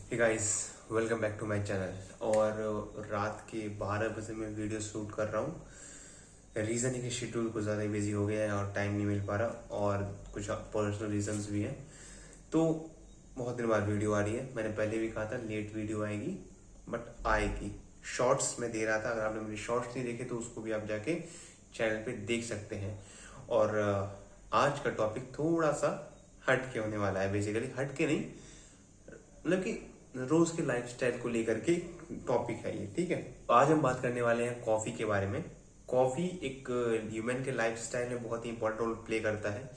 Hey guys, welcome back to my channel. और रात के 12 बजे मैं वीडियो शूट कर रहा हूँ। रीज़न है कि शेड्यूल कुछ ज़्यादा बिजी हो गया है और टाइम नहीं मिल पा रहा और कुछ पर्सनल रीजंस भी हैं। तो बहुत दिन बाद वीडियो आ रही है। मैंने पहले भी कहा था लेट वीडियो आएगी, बट आएगी। शॉर्ट्स में दे रहा था, अगर आपने मेरे शॉर्ट्स नहीं देखे तो उसको भी आप जाके चैनल पे देख सकते हैं। और आज का टॉपिक थोड़ा सा हट के होने वाला है। बेसिकली हट के नहीं, मतलब कि रोज के लाइफस्टाइल को लेकर के टॉपिक है ये, ठीक है। तो आज हम बात करने वाले हैं कॉफी के बारे में। कॉफी एक ह्यूमन के लाइफस्टाइल में बहुत ही इंपॉर्टेंट रोल प्ले करता है।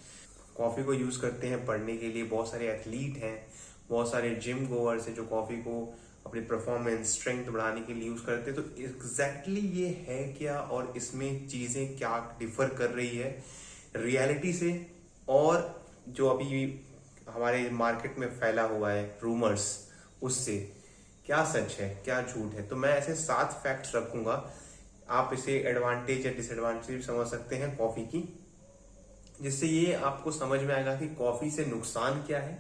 कॉफी को यूज करते हैं पढ़ने के लिए, बहुत सारे एथलीट हैं, बहुत सारे जिम गोअर्स हैं जो कॉफी को अपनी परफॉर्मेंस स्ट्रेंथ बढ़ाने के लिए यूज करते हैं। तो एग्जैक्टली ये है क्या और इसमें चीजें क्या डिफर कर रही है रियलिटी से, और जो अभी हमारे मार्केट में फैला हुआ है रूमर्स, उससे क्या सच है क्या झूठ है। तो मैं ऐसे 7 फैक्ट्स रखूंगा, आप इसे एडवांटेज या डिसएडवांटेज भी समझ सकते हैं कॉफी की, जिससे ये आपको समझ में आएगा कि कॉफी से नुकसान क्या है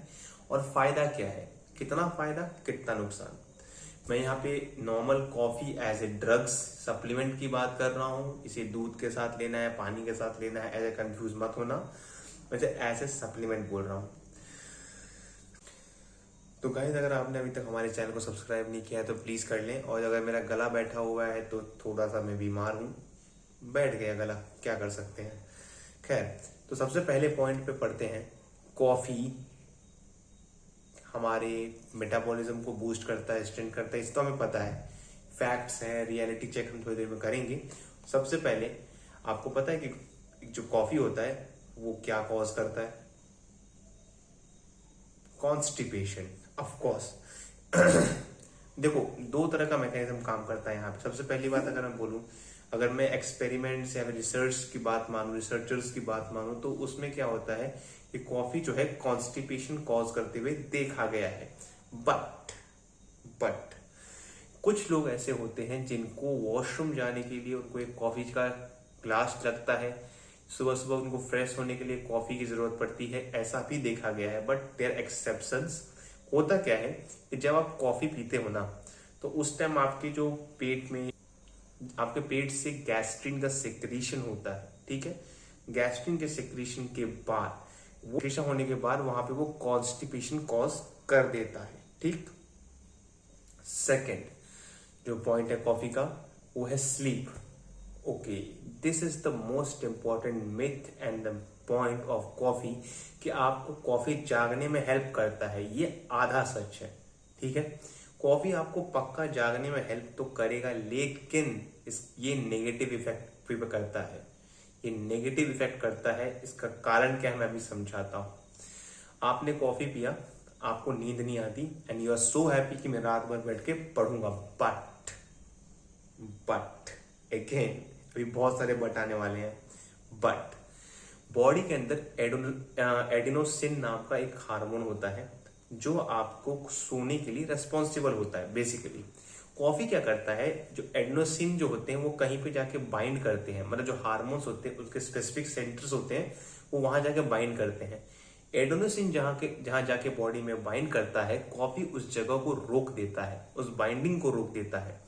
और फायदा क्या है, कितना फायदा कितना नुकसान। मैं यहाँ पे normal coffee as a drugs supplement की बात कर रहा हूँ। इसे दूध के साथ लेना है, पानी के साथ लेना है, ऐसे कंफ्यूज मत होना। वैसे ऐसे सप्लीमेंट बोल रहा हूँ। तो गाइस, अगर आपने अभी तक हमारे चैनल को सब्सक्राइब नहीं किया है तो प्लीज कर लें। और अगर मेरा गला बैठा हुआ है तो थोड़ा सा मैं बीमार हूँ, बैठ गया गला, क्या कर सकते हैं। खैर, तो सबसे पहले पॉइंट पे पढ़ते हैं। कॉफी हमारे मेटाबॉलिज्म को बूस्ट करता है, स्ट्रेंथ करता है, इस तो हमें पता है। फैक्ट्स हैं, रियलिटी चेक हम थोड़ी देर में करेंगे। सबसे पहले आपको पता है कि जो कॉफी होता है वो क्या कॉज करता है? Constipation, of course. देखो, 2 तरह का मैकेनिज्म काम करता है यहाँ पे। सबसे पहली बात अगर मैं बोलूं, अगर मैं एक्सपेरिमेंट्स या रिसर्च की बात मानूं, रिसर्चर्स की बात मानूं, तो उसमें क्या होता है कि कॉफी जो है कॉन्स्टिपेशन कॉज करते हुए देखा गया है। बट कुछ लोग ऐसे होते हैं जिनको वॉशरूम जाने के लिए उनको एक कॉफी का ग्लास लगता है, सुबह सुबह उनको फ्रेश होने के लिए कॉफी की जरूरत पड़ती है, ऐसा भी देखा गया है। But there exceptions. होता क्या है कि जब आप कॉफी पीते हो ना, तो उस टाइम आपके जो पेट में, आपके पेट से गैस्ट्रिन का सेक्रेशन होता है, ठीक है। गैस्ट्रिन के सेक्रेशन के बाद, वो सेक्रेशन होने के बाद वहां पे वो कॉन्स्टिपेशन कॉज कर देता है, ठीक। सेकेंड जो पॉइंट है कॉफी का, वो है sleep. Okay, this is the most important myth and the point of coffee, कि आपको कॉफी जागने में हेल्प करता है। ये आधा सच है, ठीक है। कॉफी आपको पक्का जागने में हेल्प तो करेगा, लेकिन ये नेगेटिव इफेक्ट भी करता है। ये नेगेटिव इफेक्ट करता है, इसका कारण क्या है मैं अभी समझाता हूं। आपने कॉफी पिया, आपको नींद नहीं आती and you are so happy कि मैं रात भर बैठ के पढ़ूंगा। बट अगेन, अभी बहुत सारे बट आने वाले हैं। बट बॉडी के अंदर एडिनोसिन नाम का एक हार्मोन होता है जो आपको सोने के लिए रेस्पॉन्सिबल होता है। बेसिकली कॉफी क्या करता है, जो एडिनोसिन जो होते हैं वो कहीं पे जाके बाइंड करते हैं, मतलब जो हार्मोन्स होते हैं उसके स्पेसिफिक सेंटर्स होते हैं, वो वहां जाके बाइंड करते हैं। एडिनोसिन जहां जाके बॉडी में बाइंड करता है, कॉफी उस जगह को रोक देता है, उस बाइंडिंग को रोक देता है।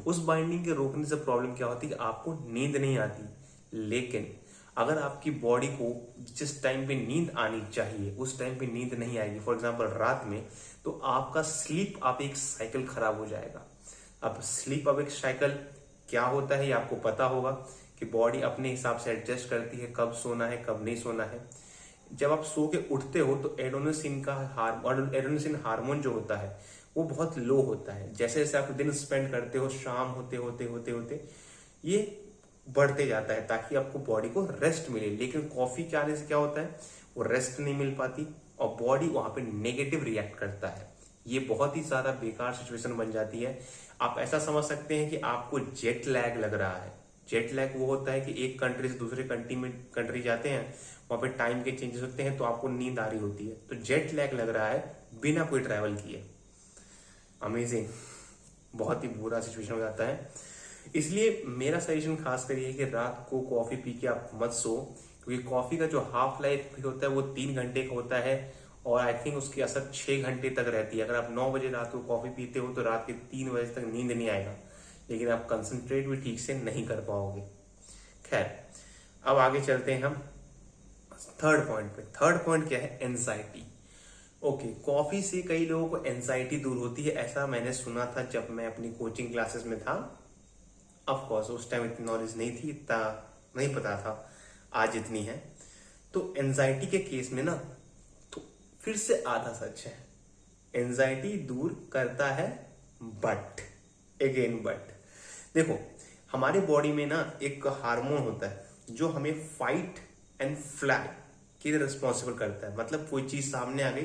उस बाइंडिंग के रोकने से प्रॉब्लम क्या होती है कि आपको नींद नहीं आती। लेकिन अगर आपकी बॉडी को जिस टाइम पे नींद आनी चाहिए उस टाइम पे नींद नहीं आएगी, फॉर एग्जांपल रात में, तो आपका स्लीप आप एक साइकिल खराब हो जाएगा। अब स्लीप अब एक साइकिल क्या होता है ये आपको पता होगा, कि बॉडी अपने हिसाब से एडजस्ट करती है कब सोना है कब नहीं सोना है। जब आप सो के उठते हो तो एडिनोसिन हार्मोन जो होता है वो बहुत लो होता है। जैसे जैसे आप दिन स्पेंड करते हो, शाम होते होते होते होते ये बढ़ते जाता है ताकि आपको बॉडी को रेस्ट मिले। लेकिन कॉफी के आने से क्या होता है, वो रेस्ट नहीं मिल पाती और बॉडी वहां पे नेगेटिव रिएक्ट करता है। ये बहुत ही ज्यादा बेकार सिचुएशन बन जाती है। आप ऐसा समझ सकते हैं कि आपको जेट लैग लग रहा है। जेट लैग वो होता है कि एक कंट्री से दूसरे कंट्री जाते हैं, वहां पे टाइम के चेंजेस होते हैं तो आपको नींद आ रही होती है, तो जेट लैग लग रहा है बिना कोई ट्रैवल किए। अमेजिंग, बहुत ही बुरा सिचुएशन हो जाता है। इसलिए मेरा सजेशन खास कर ये है कि रात को कॉफी पी के आप मत सो, क्योंकि कॉफी का जो हाफ लाइफ भी होता है वो 3 घंटे का होता है और आई थिंक उसकी असर 6 घंटे तक रहती है। अगर आप 9 बजे रात को कॉफी पीते हो तो रात के 3 बजे तक नींद नहीं आएगा, लेकिन आप कंसंट्रेट भी ठीक से नहीं कर पाओगे। खैर, अब आगे चलते हैं हम थर्ड पॉइंट पे। थर्ड पॉइंट क्या है? एंजाइटी। ओके, कॉफी से कई लोगों को एंजाइटी दूर होती है, ऐसा मैंने सुना था जब मैं अपनी कोचिंग क्लासेस में था। ऑफ कोर्स उस टाइम इतनी नॉलेज नहीं थी, इतना नहीं पता था, आज इतनी है। तो एंजाइटी के केस में ना, तो फिर से आधा सच है, एंजाइटी दूर करता है, बट देखो, हमारे बॉडी में ना एक हार्मोन होता है जो हमें फाइट एंड फ्लाई के लिए रिस्पॉन्सिबल करता है। मतलब कोई चीज सामने आ गई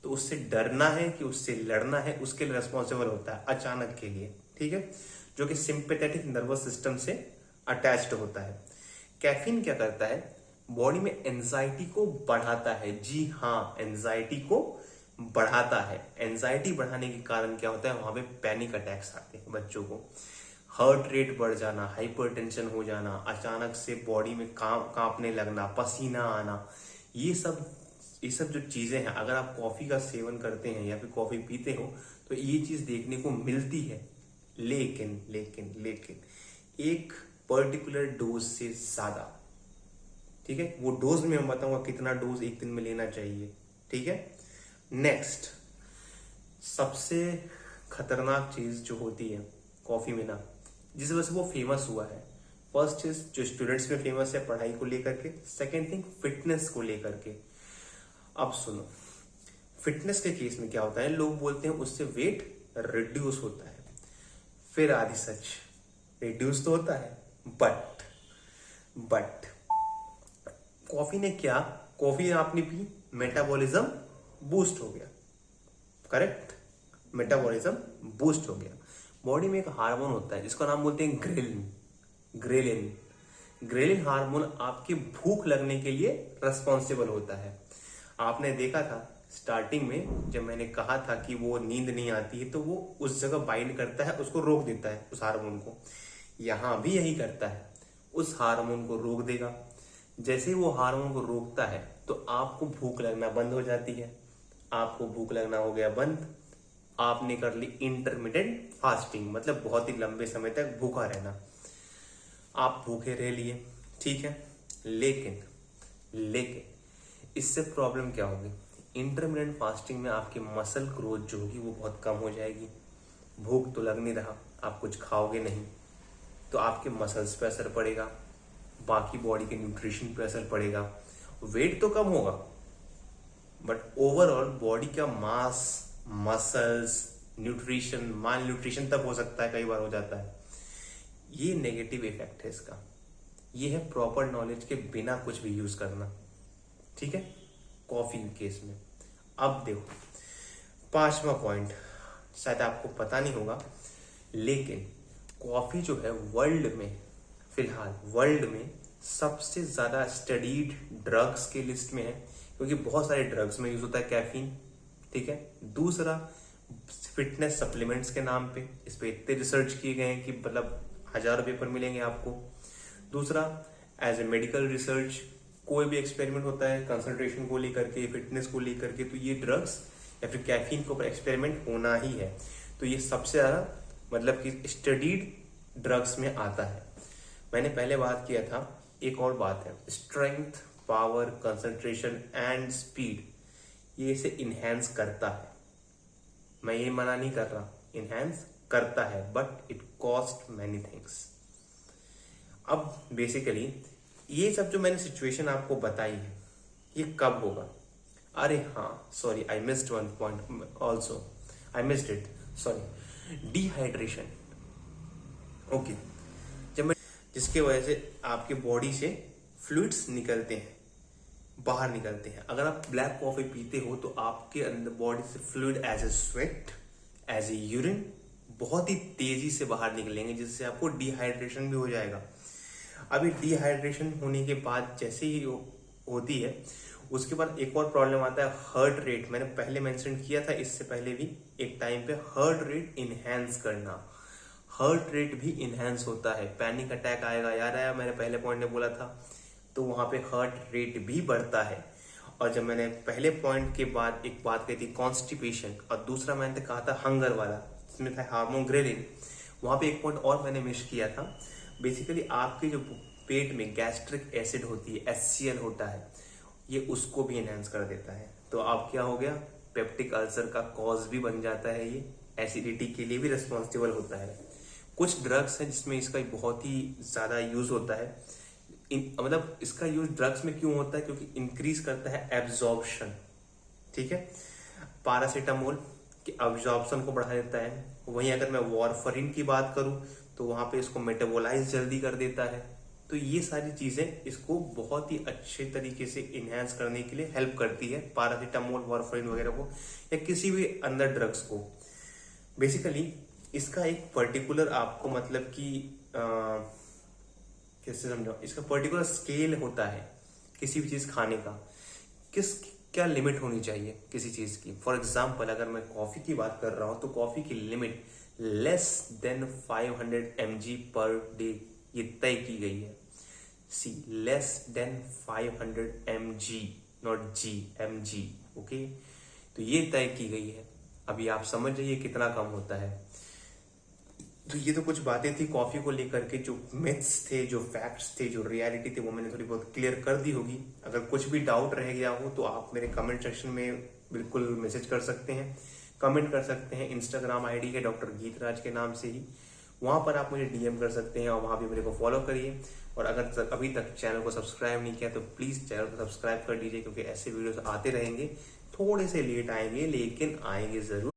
तो उससे डरना है कि उससे लड़ना है, उसके लिए रिस्पॉन्सिबल होता है अचानक के लिए, ठीक है, जो कि सिंपैथेटिक नर्वस सिस्टम से अटैच्ड होता है। कैफीन क्या करता है? बॉडी में एंजाइटी को बढ़ाता है। जी हाँ, एंजाइटी को बढ़ाता है। एंजाइटी बढ़ाने के कारण क्या होता है? वहां पे पैनिक अटैक्स आते हैं बच्चों को, हार्ट रेट बढ़ जाना, हाइपरटेंशन हो जाना, अचानक से बॉडी में कांपने लगना, पसीना आना, ये सब जो चीजें हैं, अगर आप कॉफी का सेवन करते हैं या फिर कॉफी पीते हो तो ये चीज देखने को मिलती है। लेकिन एक पर्टिकुलर डोज से ज्यादा, ठीक है, वो डोज में मैं बताऊंगा कितना डोज एक दिन में लेना चाहिए, ठीक है। नेक्स्ट, सबसे खतरनाक चीज जो होती है कॉफी में ना, जिस वजह से वो फेमस हुआ है, फर्स्ट चीज जो स्टूडेंट्स में फेमस है पढ़ाई को लेकर के, सेकेंड थिंग फिटनेस को लेकर के। अब सुनो, फिटनेस के केस में क्या होता है, लोग बोलते हैं उससे वेट रिड्यूस होता है, फिर आधी सच, रिड्यूस तो होता है, बट कॉफी ने क्या, कॉफी आपने पी, मेटाबॉलिज्म बूस्ट हो गया, करेक्ट, मेटाबॉलिज्म बूस्ट हो गया। बॉडी में एक हार्मोन होता है जिसका नाम बोलते हैं ग्रेलिन हार्मोन आपकी भूख लगने के लिए रिस्पॉन्सिबल होता है। आपने देखा था स्टार्टिंग में जब मैंने कहा था कि वो नींद नहीं आती है तो वो उस जगह बाइंड करता है, उसको रोक देता है, उस हार्मोन को। यहां भी यही करता है, उस हार्मोन को रोक देगा। जैसे ही वो हार्मोन को रोकता है तो आपको भूख लगना बंद हो जाती है। आपको भूख लगना हो गया बंद, आपने कर ली इंटरमिटेंट फास्टिंग, मतलब बहुत ही लंबे समय तक भूखा रहना, आप भूखे रह लिए, ठीक है। लेकिन इससे प्रॉब्लम क्या होगी? इंटरमिटेंट फास्टिंग में आपकी मसल ग्रोथ जो होगी वो बहुत कम हो जाएगी। भूख तो लग नहीं रहा, आप कुछ खाओगे नहीं, तो आपके मसल्स पे असर पड़ेगा, बाकी बॉडी के न्यूट्रिशन पे असर पड़ेगा, वेट तो कम होगा बट ओवरऑल बॉडी का मास, मसल्स, न्यूट्रिशन, माल न्यूट्रिशन तक हो सकता है, कई बार हो जाता है। ये नेगेटिव इफेक्ट है इसका। ये है प्रॉपर नॉलेज के बिना कुछ भी यूज करना, ठीक है, कॉफी के केस में। अब देखो, 5वां पॉइंट शायद आपको पता नहीं होगा, लेकिन कॉफी जो है वर्ल्ड में, फिलहाल वर्ल्ड में सबसे ज्यादा स्टडीड ड्रग्स के लिस्ट में है, क्योंकि बहुत सारे ड्रग्स में यूज होता है कैफीन, ठीक है। दूसरा, फिटनेस सप्लीमेंट्स के नाम पे इस पे इतने रिसर्च किए गए हैं कि मतलब हजारों पेपर मिलेंगे आपको। दूसरा, एज ए मेडिकल रिसर्च कोई भी एक्सपेरिमेंट होता है कंसंट्रेशन को लेकर के, फिटनेस को लेकर के, तो ये ड्रग्स या फिर कैफीन के ऊपर एक्सपेरिमेंट होना ही है। तो ये सबसे ज्यादा मतलब कि स्टडीड ड्रग्स में आता है। मैंने पहले बात किया था, एक और बात है, strength, power, concentration and speed, ये इसे इनहेंस करता है। मैं ये मना नहीं कर रहा, इनहेंस करता है, but it cost many things. अब बेसिकली ये सब जो मैंने सिचुएशन आपको बताई है, ये कब होगा? अरे हाँ, sorry, I missed one point also, I missed it, sorry, dehydration. Okay, जिसके वजह से आपके बॉडी से फ्लूइड्स निकलते हैं, बाहर निकलते हैं। अगर आप ब्लैक कॉफी पीते हो तो आपके अंदर बॉडी से fluid as a sweat, as a urine बहुत ही तेजी से बाहर निकलेंगे, जिससे आपको डिहाइड्रेशन भी हो जाएगा। अभी डिहाइड्रेशन होने के बाद जैसे ही होती है, उसके बाद एक और प्रॉब्लम आता है, हार्ट रेट। मैंने पहले मेंशन किया था इससे पहले भी एक टाइम पे, हार्ट रेट इनहेंस करना। हार्ट रेट भी इनहेंस होता है, पैनिक अटैक आएगा, याद आया मैंने पहले पॉइंट में बोला था, तो वहां पे हार्ट रेट भी बढ़ता है। और जब मैंने पहले पॉइंट के बाद एक बात कही थी कॉन्स्टिपेशन, और दूसरा मैंने कहा था हंगर वाला, जिसमें था हार्मोन ग्रेलिन, वहां पे एक पॉइंट और मैंने मिस किया था। बेसिकली आपके जो पेट में गैस्ट्रिक एसिड होती है, HCl होता है, ये उसको भी एनहेंस कर देता है। तो आप क्या हो गया, पेप्टिक अल्सर का कॉज भी बन जाता है, ये एसिडिटी के लिए भी रिस्पॉन्सिबल होता है। कुछ ड्रग्स हैं जिसमें इसका बहुत ही ज्यादा यूज होता है। मतलब इसका यूज ड्रग्स में क्यों होता है, क्योंकि इंक्रीज करता है एब्जॉर्प्शन, ठीक है। पैरासीटामोल के एब्जॉर्प्शन को बढ़ा देता है। वहीं अगर मैं वारफरिन की बात करूं तो वहां पे इसको मेटाबोलाइज जल्दी कर देता है। तो ये सारी चीजें इसको बहुत ही अच्छे तरीके से इनहेंस करने के लिए हेल्प करती है, पैरासीटामोल, वारफरिन वगैरह को, या किसी भी अंदर ड्रग्स को। बेसिकली इसका एक पर्टिकुलर आपको मतलब कि कैसे समझाओ, इसका पर्टिकुलर स्केल होता है किसी भी चीज खाने का, क्या लिमिट होनी चाहिए किसी चीज की। फॉर एग्जाम्पल अगर मैं कॉफी की बात कर रहा हूं तो कॉफी की limit less than 500 mg per day ये तय की गई है। See less than 500 mg, not G, mg, okay. तो ये तय की गई है। अभी आप समझ जाइए कितना कम होता है। तो ये तो कुछ बातें थी कॉफी को लेकर के, जो मिथ्स थे, जो फैक्ट्स थे, जो रियलिटी थे, वो मैंने थोड़ी बहुत क्लियर कर दी होगी। अगर कुछ भी डाउट रह गया हो तो आप मेरे कमेंट सेक्शन में बिल्कुल मैसेज कर सकते हैं, कमेंट कर सकते हैं। इंस्टाग्राम आईडी है डॉक्टर गीतराज के नाम से ही, वहां पर आप मुझे DM कर सकते हैं और वहां भी मेरे को फॉलो करिए। और अगर अभी तक चैनल को सब्सक्राइब नहीं किया तो प्लीज चैनल को सब्सक्राइब कर लीजिए, क्योंकि ऐसे वीडियोस आते रहेंगे, थोड़े से लेट आएंगे लेकिन आएंगे जरूर।